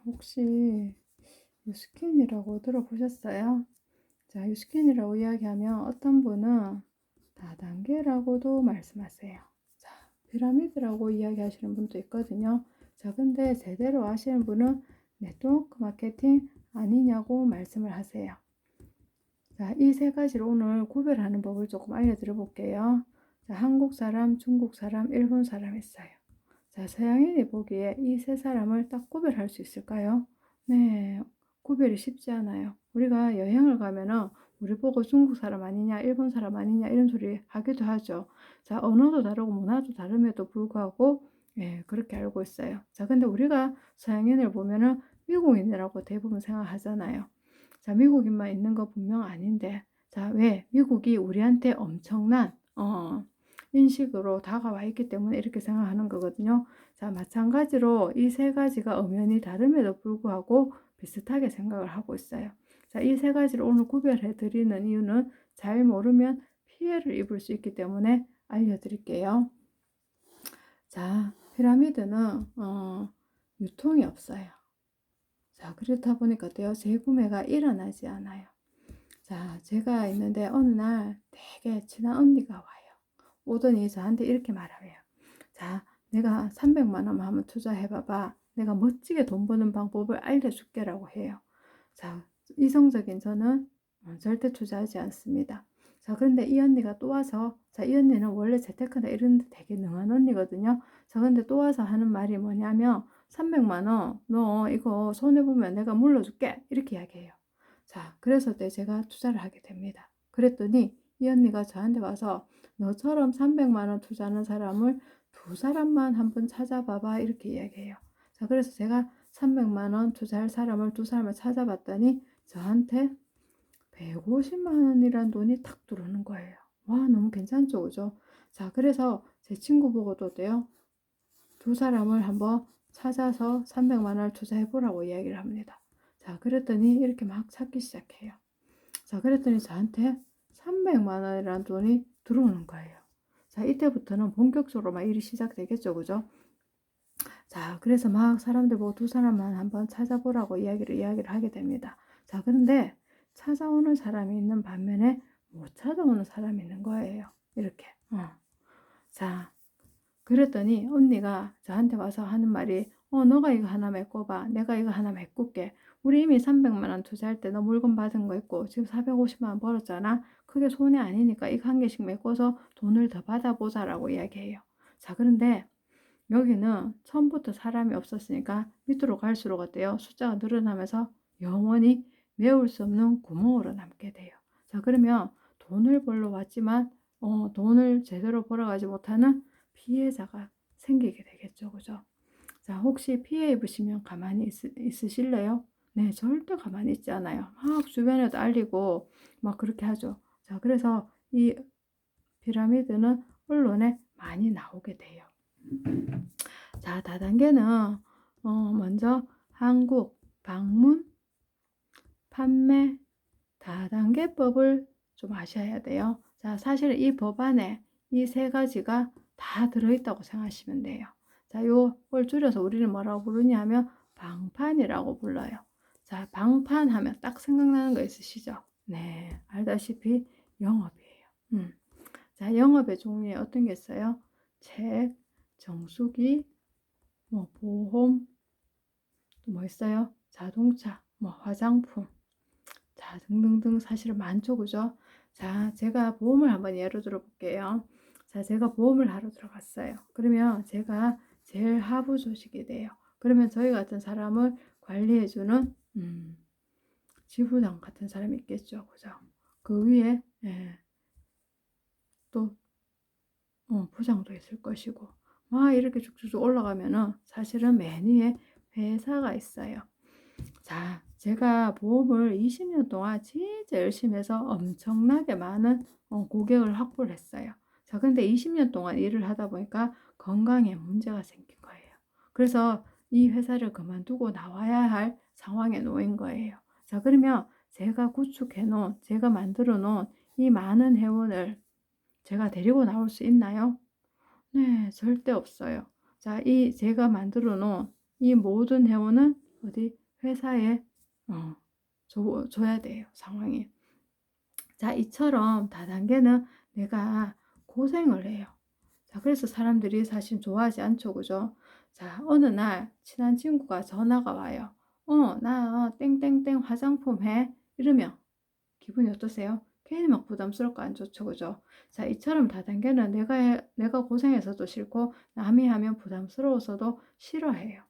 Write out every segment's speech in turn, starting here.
혹시 유스킨이라고 들어보셨어요? 자, 유스킨이라고 이야기하면 어떤 분은 다단계라고도 말씀하세요. 자, 피라미드라고 이야기하시는 분도 있거든요. 자, 근데 제대로 아시는 분은 네트워크 마케팅 아니냐고 말씀을 하세요. 자, 이 세 가지를 오늘 구별하는 법을 조금 알려드려 볼게요. 자, 한국 사람, 중국 사람, 일본 사람 있어요. 자, 서양인이 보기에 이 세 사람을 딱 구별할 수 있을까요? 네, 구별이 쉽지 않아요. 우리가 여행을 가면은 우리 보고 중국 사람 아니냐, 일본 사람 아니냐 이런 소리 하기도 하죠. 자, 언어도 다르고 문화도 다름에도 불구하고 예, 그렇게 알고 있어요. 자, 근데 우리가 서양인을 보면은 미국인이라고 대부분 생각하잖아요. 자, 미국인만 있는 거 분명 아닌데, 자, 왜? 미국이 우리한테 엄청난 인식으로 다가와 있기 때문에 이렇게 생각하는 거거든요. 자, 마찬가지로 이 세 가지가 엄연히 다름에도 불구하고 비슷하게 생각을 하고 있어요. 자, 이 세 가지를 오늘 구별해 드리는 이유는 잘 모르면 피해를 입을 수 있기 때문에 알려드릴게요. 자, 피라미드는 유통이 없어요. 자, 그렇다 보니까 어때요? 재구매가 일어나지 않아요. 자, 제가 있는데 어느 날 되게 친한 언니가 와요. 오더니 저한테 이렇게 말해요. 자, 내가 300만 원만 한번 투자해봐봐. 내가 멋지게 돈 버는 방법을 알려줄게라고 해요. 자, 이성적인 저는 절대 투자하지 않습니다. 자, 그런데 이 언니가 또 와서, 자, 이 언니는 원래 재테크나 이런 데 되게 능한 언니거든요. 자, 근데 또 와서 하는 말이 뭐냐면, 300만 원, 너 이거 손해보면 내가 물러줄게. 이렇게 이야기해요. 자, 그래서 제가 투자를 하게 됩니다. 그랬더니 이 언니가 저한테 와서 너처럼 300만 원 투자하는 사람을 두 사람만 한번 찾아봐봐. 이렇게 이야기해요. 자, 그래서 제가 300만 원 투자할 사람을 두 사람을 찾아봤더니 저한테 150만 원이란 돈이 탁 들어오는 거예요. 와, 너무 괜찮죠, 그죠? 자, 그래서 제 친구 보고도 어때요? 두 사람을 한번 찾아서 300만 원을 투자해 보라고 이야기를 합니다. 자, 그랬더니 이렇게 막 찾기 시작해요. 자, 그랬더니 저한테 300만 원이라는 돈이 들어오는 거예요. 자, 이때부터는 본격적으로 막 일이 시작되겠죠, 그죠? 자, 그래서 막 사람들 보고 두 사람만 한번 찾아보라고 이야기를 하게 됩니다. 자, 그런데 찾아오는 사람이 있는 반면에 못 찾아오는 사람이 있는 거예요. 이렇게. 자, 그랬더니 언니가 저한테 와서 하는 말이 너가 이거 하나 메꿔봐. 내가 이거 하나 메꿀게. 우리 이미 300만 원 투자할 때 너 물건 받은 거 있고 지금 450만 원 벌었잖아. 그게 손해 아니니까 이거 한 개씩 메꿔서 돈을 더 받아보자라고 이야기해요. 자, 그런데 여기는 처음부터 사람이 없었으니까 밑으로 갈수록 어때요? 숫자가 늘어나면서 영원히 메울 수 없는 구멍으로 남게 돼요. 자, 그러면 돈을 벌러 왔지만 돈을 제대로 벌어가지 못하는 피해자가 생기게 되겠죠. 그죠? 자, 혹시 피해 입으시면 가만히 있으실래요? 네, 절대 가만히 있지 않아요. 막 주변에도 알리고 막 그렇게 하죠. 자, 그래서 이 피라미드는 언론에 많이 나오게 돼요. 자, 다단계는 먼저 한국 방문 판매 다단계법을 좀 아셔야 돼요. 자, 사실 이 법안에 이 세 가지가 다 들어있다고 생각하시면 돼요. 자, 요걸 줄여서 우리는 뭐라고 부르냐면 방판이라고 불러요. 자, 방판하면 딱 생각나는 거 있으시죠? 네, 알다시피 영업이에요. 자, 영업의 종류에 어떤 게 있어요? 책, 정수기, 뭐 보험, 또 뭐 있어요? 자동차, 뭐 화장품, 자, 등등등 사실은 많죠, 그죠? 자, 제가 보험을 한번 예로 들어 볼게요. 자, 제가 보험을 하러 들어갔어요. 그러면 제가 제일 하부 조직이 돼요. 그러면 저희 같은 사람을 관리해주는 지부장 같은 사람이 있겠죠, 그죠? 그 위에 예, 또 부장도 있을 것이고 막 이렇게 쭉쭉쭉 올라가면은 사실은 맨 위에 회사가 있어요. 자, 제가 보험을 20년 동안 진짜 열심히 해서 엄청나게 많은 고객을 확보를 했어요. 자, 근데 20년 동안 일을 하다 보니까 건강에 문제가 생긴 거예요. 그래서 이 회사를 그만두고 나와야 할 상황에 놓인 거예요. 자, 그러면 제가 구축해 놓은, 제가 만들어 놓은 이 많은 회원을 제가 데리고 나올 수 있나요? 네, 절대 없어요. 자, 이 제가 만들어 놓은 이 모든 회원은 어디 회사에 줘야 돼요, 상황이. 자, 이처럼 다단계는 내가 고생을 해요. 자, 그래서 사람들이 사실 좋아하지 않죠, 그죠? 자, 어느 날 친한 친구가 전화가 와요. 나 땡땡땡 화장품 해. 이러면 기분이 어떠세요? 괜히 막 부담스럽고 안 좋죠, 그죠? 자, 이처럼 다단계는 내가 고생해서도 싫고 남이 하면 부담스러워서도 싫어해요.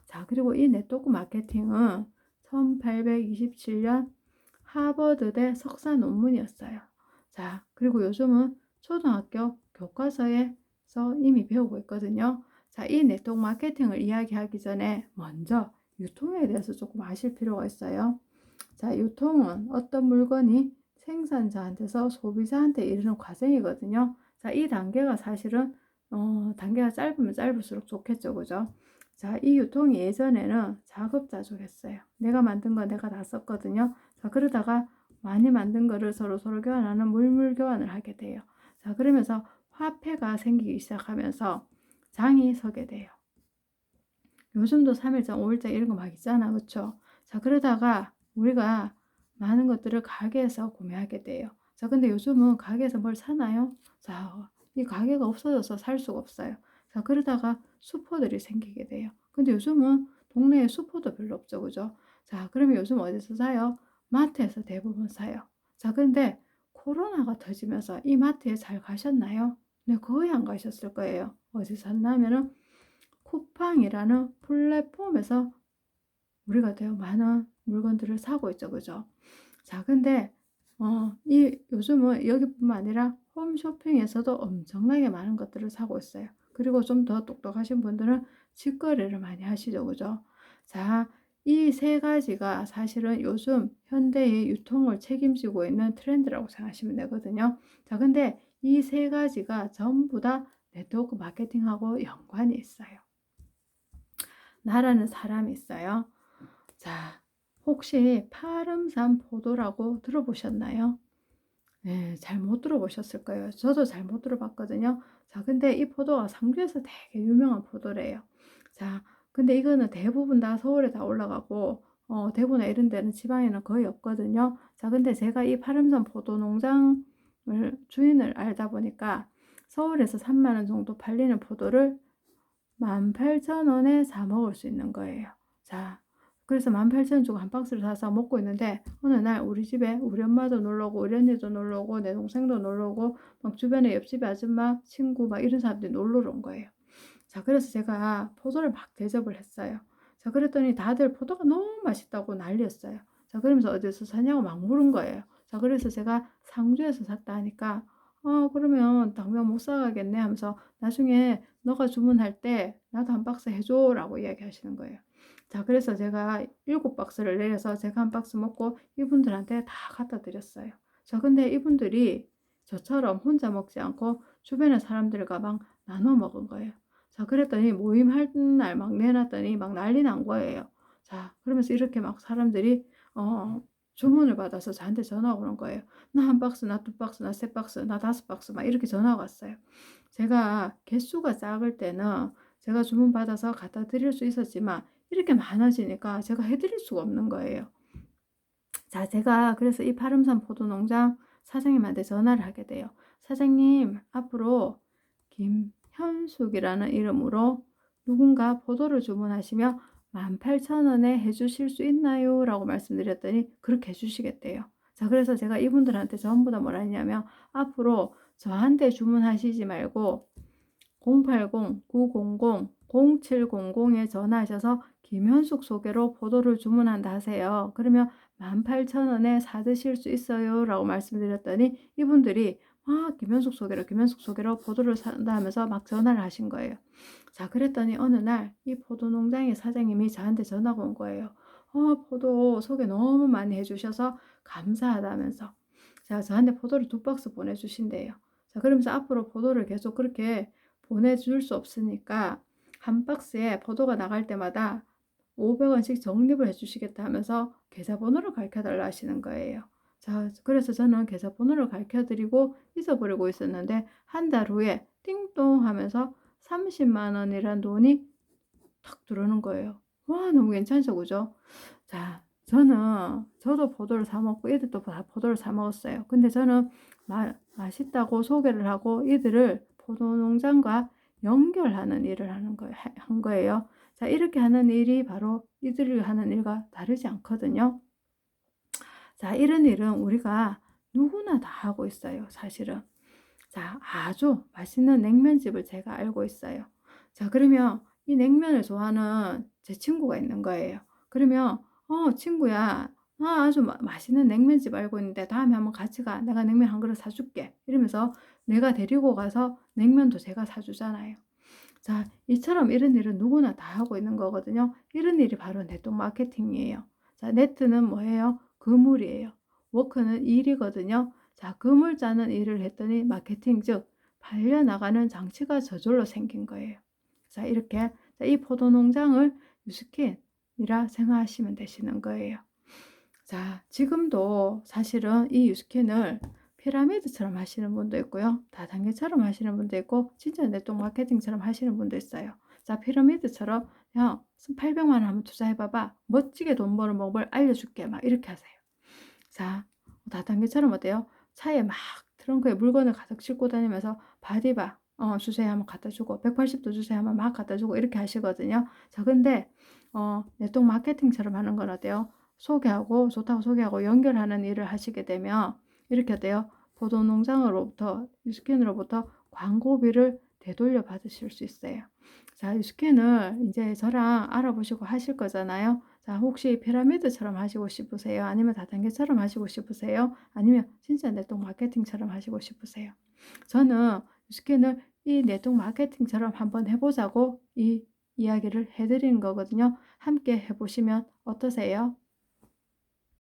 자, 그리고 이 네트워크 마케팅은 1827년 하버드대 석사 논문이었어요. 자, 그리고 요즘은 초등학교 교과서에서 이미 배우고 있거든요. 자, 이 네트워크 마케팅을 이야기하기 전에 먼저 유통에 대해서 조금 아실 필요가 있어요. 자, 유통은 어떤 물건이 생산자한테서 소비자한테 이르는 과정이거든요. 자, 이 단계가 사실은 단계가 짧으면 짧을수록 좋겠죠, 그죠? 자, 이 유통이 예전에는 자급자족했어요. 내가 만든 거 내가 다 썼거든요. 자, 그러다가 많이 만든 거를 서로 교환하는 물물 교환을 하게 돼요. 자, 그러면서 화폐가 생기기 시작하면서 장이 서게 돼요. 요즘도 3일장, 5일장 이런 거 막 있잖아, 그쵸? 자, 그러다가 우리가 많은 것들을 가게에서 구매하게 돼요. 자, 근데 요즘은 가게에서 뭘 사나요? 자, 이 가게가 없어져서 살 수가 없어요. 자, 그러다가 슈퍼들이 생기게 돼요. 근데 요즘은 동네에 슈퍼도 별로 없죠, 그죠? 자, 그러면 요즘 어디서 사요? 마트에서 대부분 사요. 자, 근데 코로나가 터지면서 이 마트에 잘 가셨나요? 네, 거의 안 가셨을 거예요. 어디서 샀냐면은 쿠팡이라는 플랫폼에서 우리가 되게 많은 물건들을 사고 있죠, 그죠? 자, 근데 요즘은 여기뿐만 아니라 홈쇼핑에서도 엄청나게 많은 것들을 사고 있어요. 그리고 좀 더 똑똑하신 분들은 직거래를 많이 하시죠, 그죠? 자, 이 세 가지가 사실은 요즘 현대의 유통을 책임지고 있는 트렌드라고 생각하시면 되거든요. 자, 근데 이 세 가지가 전부 다 네트워크 마케팅하고 연관이 있어요. 나라는 사람이 있어요. 자, 혹시 파름산 포도라고 들어보셨나요? 네, 잘 못 들어보셨을 거예요. 저도 잘 못 들어봤거든요. 자, 근데 이 포도가 상주에서 되게 유명한 포도래요. 자, 근데 이거는 대부분 다 서울에 다 올라가고, 대구나 이런 데는 지방에는 거의 없거든요. 자, 근데 제가 이 파름산 포도 농장을 주인을 알다 보니까 서울에서 3만 원 정도 팔리는 포도를 18,000원에 사 먹을 수 있는 거예요. 자, 그래서 18,000원 주고 한 박스를 사서 먹고 있는데 어느 날 우리 집에 우리 엄마도 놀러 오고 우리 언니도 놀러 오고 내 동생도 놀러 오고 막 주변에 옆집 아줌마 친구 막 이런 사람들이 놀러 온 거예요. 자, 그래서 제가 포도를 막 대접을 했어요. 자, 그랬더니 다들 포도가 너무 맛있다고 난리였어요. 자, 그러면서 어디서 사냐고 막 물은 거예요. 자, 그래서 제가 상주에서 샀다 하니까 그러면 당장 못 사가겠네 하면서 나중에 너가 주문할 때 나도 한 박스 해줘라고 이야기하시는 거예요. 자, 그래서 제가 7박스를 내려서 제가 한 박스 먹고 이분들한테 다 갖다 드렸어요. 자, 근데 이분들이 저처럼 혼자 먹지 않고 주변의 사람들과 막 나눠 먹은 거예요. 자, 그랬더니 모임 할 날 막 내놨더니 막 난리 난 거예요. 자, 그러면서 이렇게 막 사람들이 주문을 받아서 저한테 전화가 오는 거예요. 나 한 박스, 나 두 박스, 나 세 박스, 나 다섯 박스 막 이렇게 전화가 왔어요. 제가 개수가 작을 때는 제가 주문 받아서 갖다 드릴 수 있었지만 이렇게 많아지니까 제가 해드릴 수가 없는 거예요. 자, 제가 그래서 이 파름산 포도농장 사장님한테 전화를 하게 돼요. 사장님, 앞으로 김현숙이라는 이름으로 누군가 포도를 주문하시며 18,000원에 해주실 수 있나요? 라고 말씀드렸더니 그렇게 해주시겠대요. 자, 그래서 제가 이분들한테 전부 다 뭐라 했냐면 앞으로 저한테 주문하시지 말고 080-900-0700에 전화하셔서 김현숙 소개로 포도를 주문한다 하세요. 그러면 18,000원에 사드실 수 있어요 라고 말씀드렸더니 이분들이 김현숙 소개로 포도를 산다 하면서 막 전화를 하신 거예요. 자, 그랬더니 어느 날 이 포도 농장의 사장님이 저한테 전화가 온 거예요. 포도 소개 너무 많이 해주셔서 감사하다면서 자, 저한테 포도를 2박스 보내주신대요. 자, 그러면서 앞으로 포도를 계속 그렇게 보내줄 수 없으니까 한 박스에 포도가 나갈 때마다 500원씩 적립을 해주시겠다 하면서 계좌번호를 가르쳐달라 하시는 거예요. 자, 그래서 저는 계좌번호를 가르쳐드리고 잊어버리고 있었는데 한 달 후에 띵동 하면서 30만 원이란 돈이 탁 들어오는 거예요. 와 너무 괜찮죠. 그죠? 자 저도 포도를 사 먹고 애들도 다 포도를 사 먹었어요. 근데 저는 맛있다고 소개를 하고 이들을 포도 농장과 연결하는 일을 한 거예요. 자 이렇게 하는 일이 바로 이들이 하는 일과 다르지 않거든요. 자 이런 일은 우리가 누구나 다 하고 있어요 사실은. 자 아주 맛있는 냉면집을 제가 알고 있어요. 자 그러면 이 냉면을 좋아하는 제 친구가 있는 거예요. 그러면 친구야 아주 맛있는 냉면집 알고 있는데 다음에 한번 같이 가. 내가 냉면 한 그릇 사줄게. 이러면서 내가 데리고 가서 냉면도 제가 사주잖아요. 자 이처럼 이런 일은 누구나 다 하고 있는 거거든요. 이런 일이 바로 네트워크 마케팅이에요. 자 네트는 뭐예요? 그물이에요. 워크는 일이거든요. 자 그물 짜는 일을 했더니 마케팅 즉 팔려나가는 장치가 저절로 생긴 거예요. 자 이렇게 이 포도 농장을 유스킨이라 생각하시면 되시는 거예요. 자 지금도 사실은 이 유스킨을 피라미드처럼 하시는 분도 있고요. 다단계처럼 하시는 분도 있고 진짜 네트워크 마케팅처럼 하시는 분도 있어요. 자 피라미드처럼 야 800만 원 한번 투자해 봐봐. 멋지게 돈 버는 방법을 알려줄게. 막 이렇게 하세요. 자 다단계처럼 어때요? 차에 막 트렁크에 물건을 가득 싣고 다니면서 바디바 주세요 하면 갖다 주고 180도 주세요 하면 막 갖다 주고 이렇게 하시거든요. 자 근데 네트워크 마케팅처럼 하는 건 어때요? 소개하고 좋다고 소개하고 연결하는 일을 하시게 되면 이렇게 돼요. 포도 농장으로부터 유스킨으로부터 광고비를 되돌려 받으실 수 있어요. 자, 유스킨을 이제 저랑 알아보시고 하실 거잖아요. 자, 혹시 피라미드처럼 하시고 싶으세요? 아니면 다단계처럼 하시고 싶으세요? 아니면 진짜 네트워크 마케팅처럼 하시고 싶으세요? 저는 유스킨을 이 네트워크 마케팅처럼 한번 해보자고 이 이야기를 해드리는 거거든요. 함께 해보시면 어떠세요?